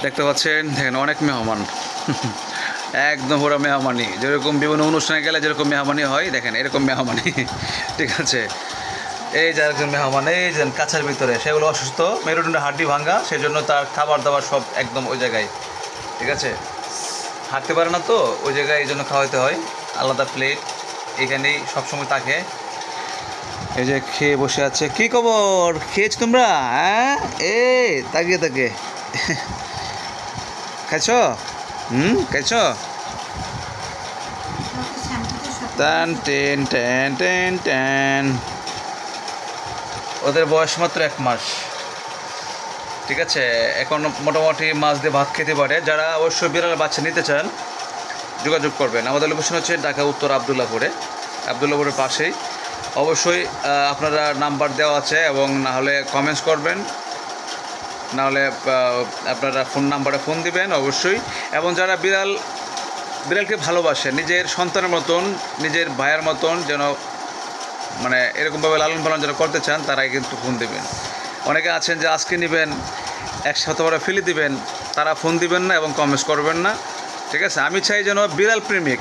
দেখতে পাচ্ছেন, দেখেন অনেক মেহমান একদম পুরো মেহমানি, যেরকম বিভিন্ন অনুষ্ঠানে গেলে যেরকম মেহমানি হয়, দেখেন এরকম মেহমানি ঠিক আছে। এই যে একজন মেহমান, এই যে কাছের ভিতরে, সেগুলো অসুস্থ, মেরুদণ্ডের হাড্ডি ভাঙ্গা, সেজন্য তার খাবার দাবার সব একদম ওই জায়গায়, ঠিক আছে। হাঁটতে পারে না তো ওই জায়গায়, এই জন্য খাওয়াইতে হয় আলাদা প্লেট, এখানেই সবসময় তাকে। এই যে খেয়ে বসে আছে। কি খবর, খেয়েছ তোমরা? হ্যাঁ, এ তাকিয়ে তাকে খাইছ? খাইছ? টান টেন টেন টেন টেন। ওদের বয়স মাত্র 1 মাস, ঠিক আছে। এখন মোটামুটি মাছ দিয়ে ভাত খেতে পারে। যারা অবশ্যই বিড়ালের বাচ্চা নিতে চান যোগাযোগ করবেন। আমাদের লোকেশন হচ্ছে ঢাকা উত্তর আবদুল্লাপুরের পাশেই। অবশ্যই আপনারা নাম্বার দেওয়া আছে, এবং না হলে কমেন্টস করবেন, না হলে আপনারা ফোন নাম্বারে ফোন দিবেন অবশ্যই। এবং যারা বিড়ালকে ভালোবাসে, নিজের সন্তানের মতন, নিজের ভাইয়ের মতন, যেন মানে এরকমভাবে লালন পালন যেন করতে চান, তারাই কিন্তু ফোন দিবেন। অনেকে আছেন যে আজকে নেবেন, এক সপ্তাহ পরে ফেলে দিবেন, তারা ফোন দিবেন না এবং কমেন্টস করবেন না, ঠিক আছে। আমি চাই যেন বিড়াল প্রেমিক,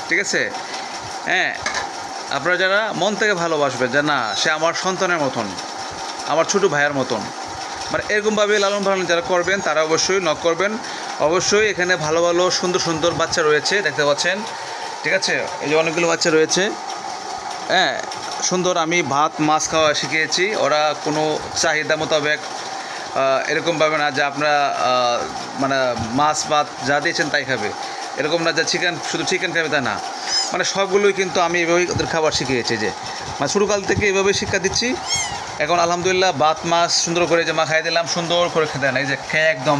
ঠিক আছে, হ্যাঁ, আপনারা যারা মন থেকে ভালোবাসবেন, যে না সে আমার সন্তানের মতন, আমার ছোটো ভাইয়ের মতন, মানে এরকমভাবে লালন পালন যারা করবেন, তারা অবশ্যই নক করবেন। অবশ্যই এখানে ভালো ভালো সুন্দর সুন্দর বাচ্চা রয়েছে, দেখতে পাচ্ছেন, ঠিক আছে। এই যে অনেকগুলো বাচ্চা রয়েছে, হ্যাঁ, সুন্দর। আমি ভাত মাছ খাওয়া শিখিয়েছি। ওরা কোনো চাহিদা মোতাবেক এরকমভাবে না যে আপনারা মানে মাছ ভাত যা দিয়েছেন তাই খাবে, এরকম না যে শুধু চিকেন খাবে তা না, মানে সবগুলোই কিন্তু আমি এভাবেই ওদের খাবার শিখিয়েছি। যে মানে ছোটোকাল থেকে এভাবেই শিক্ষা দিচ্ছি। এখন আলহামদুলিল্লাহ ভাত মাছ সুন্দর করে যে খাইয়ে দিলাম, সুন্দর করে খেতে না, এই যে খেয়ে একদম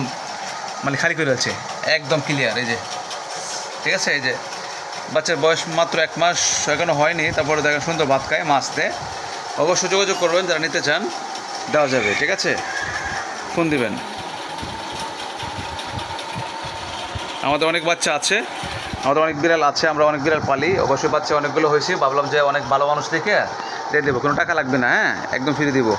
মানে খালি করে আছে, একদম ক্লিয়ার। এই যে ঠিক আছে, এই যে বাচ্চার বয়স মাত্র 1 মাস এখনও হয়নি, তারপরে দেখেন সুন্দর ভাত খায় মাছ দেয়। অবশ্যই যোগাযোগ করবেন, যারা নিতে চান দেওয়া যাবে, ঠিক আছে, ফোন দিবেন। আমাদের অনেক বাচ্চা আছে, আমাদের অনেক বিড়াল আছে, আমরা অনেক বিড়াল পালি। অবশ্যই বাচ্চা অনেকগুলো হয়েছে, ভাবলাম যে অনেক ভালো মানুষ দেখে দিয়ে দেবো, কোনো টাকা লাগবে না, হ্যাঁ, একদম ফ্রি দেবো।